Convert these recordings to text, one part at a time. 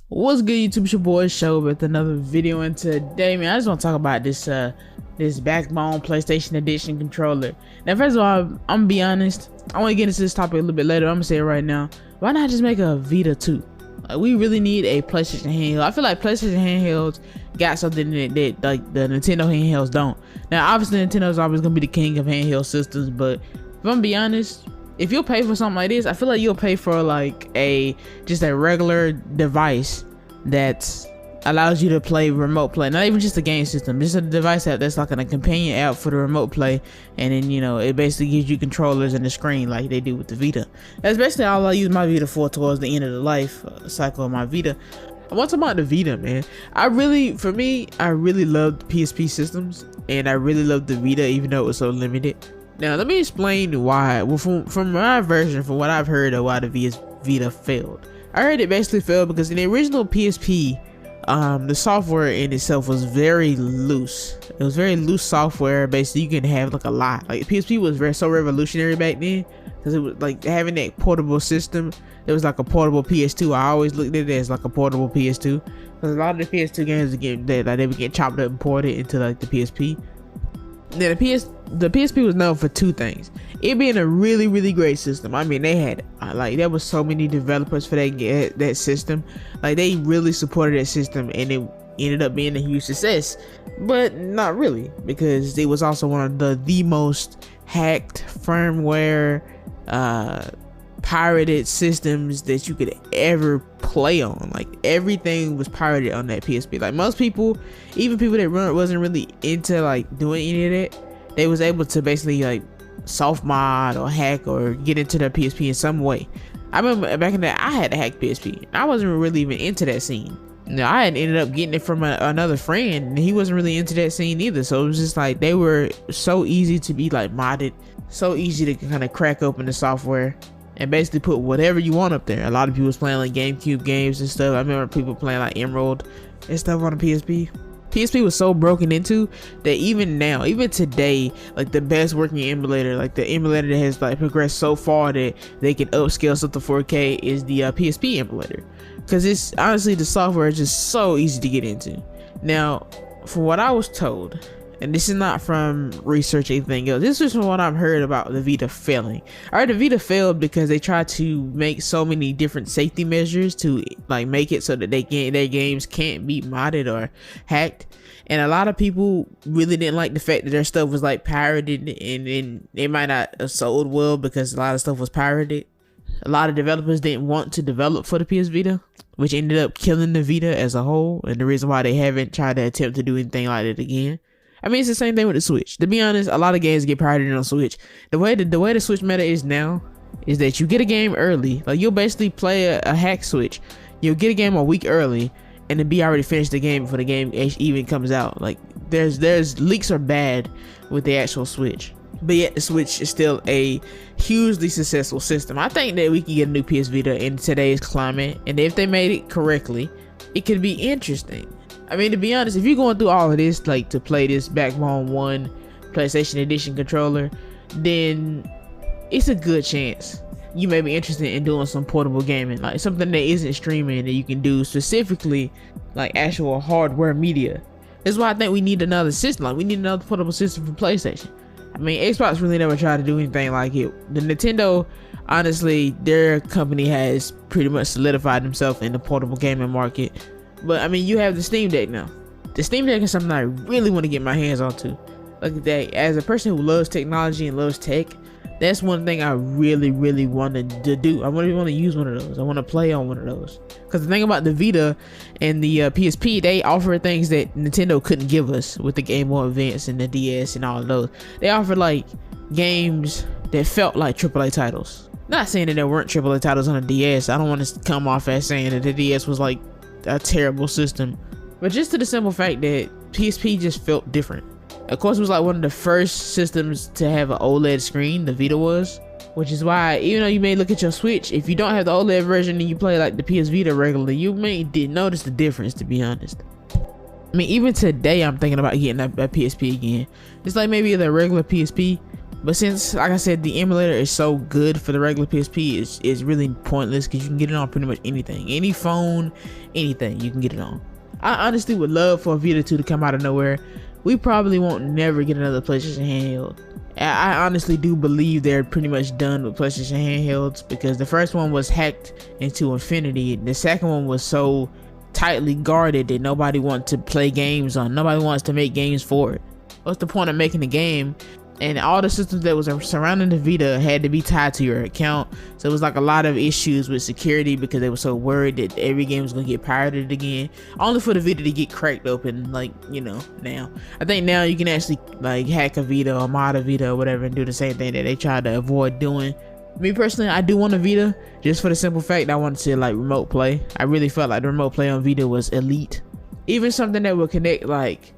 What's good, YouTube? It's your boy Show with another video, and today, man, I just want to talk about this Backbone PlayStation Edition controller. Now, first of all, I'm gonna be honest. I want to get into this topic a little bit later. I'm gonna say it right now. Why not just make a Vita 2? Like, we really need a PlayStation handheld. I feel like PlayStation handhelds got something that like the Nintendo handhelds don't. Now, obviously, Nintendo's always gonna be the king of handheld systems, but if I'm gonna be honest, if you'll pay for something like this, I feel like you'll pay for like just a regular device that allows you to play remote play, not even just a game system, just a device that's like a companion app for the remote play, and then it basically gives you controllers and the screen like they do with the Vita. That's basically all I use my Vita for towards the end of the life cycle of my Vita. I want to talk about the Vita, man. I really loved PSP systems, and I really loved the Vita, even though it was so limited. Now, let me explain why. Well, from my version, from what I've heard of why the Vita failed. I heard it basically failed because in the original PSP, the software in itself was very loose. It was very loose software. Basically, you can have like a lot. Like PSP was so revolutionary back then because it was like having that portable system. It was like a portable PS2. I always looked at it as like a portable PS2 because a lot of the PS2 games they would get chopped up and ported into like the PSP. Now the PSP was known for two things: it being a really great system. I mean, they had there was so many developers for that system. Like, they really supported that system, and it ended up being a huge success. But not really, because it was also one of the most hacked firmware pirated systems that you could ever play on. Like, everything was pirated on that PSP. Like, most people, even people that wasn't really into like doing any of that, they was able to basically like soft mod or hack or get into their PSP in some way. I remember back in the day, I had to hack PSP. I wasn't really even into that scene. Now, I had ended up getting it from another friend, and he wasn't really into that scene either. So it was just like, they were so easy to be like modded, so easy to kind of crack open the software and basically put whatever you want up there. A lot of people was playing like GameCube games and stuff. I remember people playing like Emerald and stuff on the PSP. PSP was so broken into that even now, even today, like the best working emulator, like the emulator that has like progressed so far that they can upscale stuff to 4K, is the PSP emulator. Because it's honestly, the software is just so easy to get into. Now, from what I was told, and this is not from research or anything else, this is from what I've heard about the Vita failing. Alright, the Vita failed because they tried to make so many different safety measures to like make it so that their games can't be modded or hacked. And a lot of people really didn't like the fact that their stuff was like pirated, and it might not have sold well because a lot of stuff was pirated. A lot of developers didn't want to develop for the PS Vita, which ended up killing the Vita as a whole, and the reason why they haven't tried to attempt to do anything like it again. I mean, it's the same thing with the Switch. To be honest, a lot of games get pirated on Switch. The way the Switch meta is now is that you get a game early. Like, you'll basically play a hack Switch. You'll get a game a week early, and then be already finished the game before the game even comes out. Like, there's leaks are bad with the actual Switch, but yet the Switch is still a hugely successful system. I think that we can get a new PS Vita in today's climate, and if they made it correctly, it could be interesting. I mean, to be honest, if you're going through all of this like to play this Backbone 1 PlayStation Edition controller, then it's a good chance you may be interested in doing some portable gaming, like something that isn't streaming, that you can do specifically like actual hardware media. That's why I think we need another system. Like, we need another portable system for PlayStation. I mean, Xbox really never tried to do anything like it. The Nintendo, honestly, their company has pretty much solidified themselves in the portable gaming market. But I mean, you have the Steam Deck now. The Steam Deck is something I really want to get my hands onto. Like, that, as a person who loves technology and loves tech, that's one thing I really wanted to do. I want to use one of those. I want to play on one of those. Because the thing about the Vita and the PSP, they offer things that Nintendo couldn't give us with the Game Boy Advance and the DS and all of those. They offered like games that felt like AAA titles. Not saying that there weren't AAA titles on the DS. I don't want to come off as saying that the DS was like a terrible system, but just to the simple fact that PSP just felt different. Of course, it was like one of the first systems to have an OLED screen, the Vita was, which is why, even though you may look at your Switch, if you don't have the OLED version and you play like the PS Vita regularly, you may did notice the difference, to be honest. I mean, even today I'm thinking about getting a PSP again. It's like maybe the regular PSP, But since, like I said, the emulator is so good for the regular PSP, it's really pointless because you can get it on pretty much anything, any phone, anything you can get it on. I honestly would love for Vita 2 to come out of nowhere. We probably won't never get another PlayStation handheld. I honestly do believe they're pretty much done with PlayStation handhelds, because the first one was hacked into infinity. The second one was so tightly guarded that nobody wants to play games on. Nobody wants to make games for it. What's the point of making a game? And all the systems that was surrounding the Vita had to be tied to your account, so it was like a lot of issues with security because they were so worried that every game was gonna get pirated again, only for the Vita to get cracked open. Like, you know, now I think now you can actually like hack a Vita or mod a Vita or whatever and do the same thing that they tried to avoid doing. Me personally, I do want a Vita just for the simple fact I wanted to like remote play. I really felt like the remote play on Vita was elite. Even something that would connect like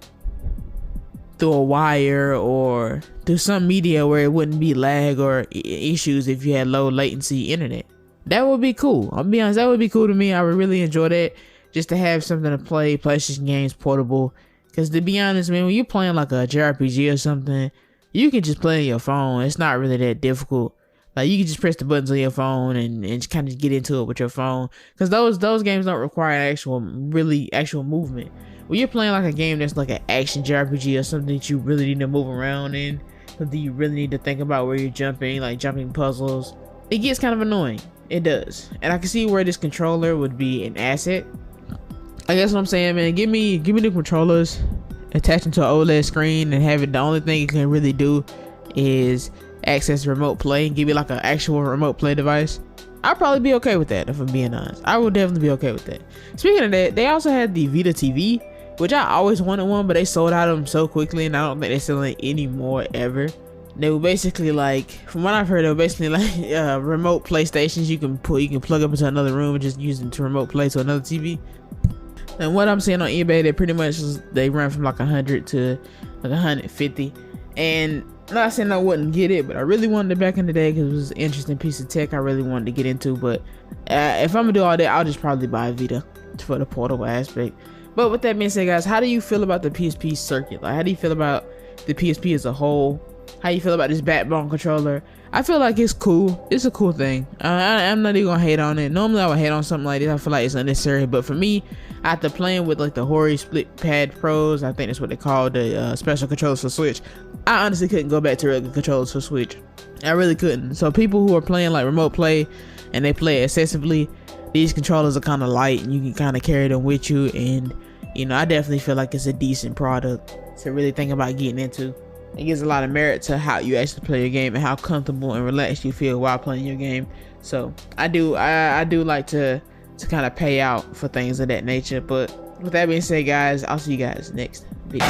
through a wire or through some media where it wouldn't be lag or issues if you had low latency internet. That would be cool. I'll be honest, that would be cool to me. I would really enjoy that, just to have something to play PlayStation games portable. Because to be honest, man, when you're playing like a JRPG or something, you can just play on your phone. It's not really that difficult. Like, you can just press the buttons on your phone and just kind of get into it with your phone. Because those games don't require actual movement. When you're playing like a game that's like an action JRPG or something that you really need to move around in, something you really need to think about where you're jumping, like jumping puzzles, it gets kind of annoying. It does. And I can see where this controller would be an asset. I guess what I'm saying, man, give me the controllers, attach them to an OLED screen, and have it, the only thing it can really do is access remote play and give you like an actual remote play device. I'd probably be okay with that, if I'm being honest. I would definitely be okay with that. Speaking of that, they also had the Vita TV, which I always wanted one, but they sold out of them so quickly, and I don't think they're selling it anymore ever. They were basically like, from what I've heard, they were basically like remote PlayStations you can plug up into another room and just use them to remote play to another TV. And what I'm seeing on eBay, they pretty much they run from like 100 to like 150. And I'm not saying I wouldn't get it, but I really wanted it back in the day because it was an interesting piece of tech I really wanted to get into. But if I'm gonna do all that, I'll just probably buy a Vita for the portable aspect. But with that being said, guys, how do you feel about the PSP circuit? Like, how do you feel about the PSP as a whole? How you feel about this backbone controller? I feel like it's cool. It's a cool thing. I'm not even gonna hate on it. Normally I would hate on something like this. I feel like it's unnecessary. But for me, after playing with like the Hori Split Pad Pros, I think that's what they call the special controllers for Switch, I honestly couldn't go back to regular controllers for Switch. I really couldn't. So people who are playing like remote play and they play excessively, these controllers are kind of light and you can kind of carry them with you. And you know, I definitely feel like it's a decent product to really think about getting into. It gives a lot of merit to how you actually play your game and how comfortable and relaxed you feel while playing your game. So I do like to kind of pay out for things of that nature. But with that being said, guys, I'll see you guys next video.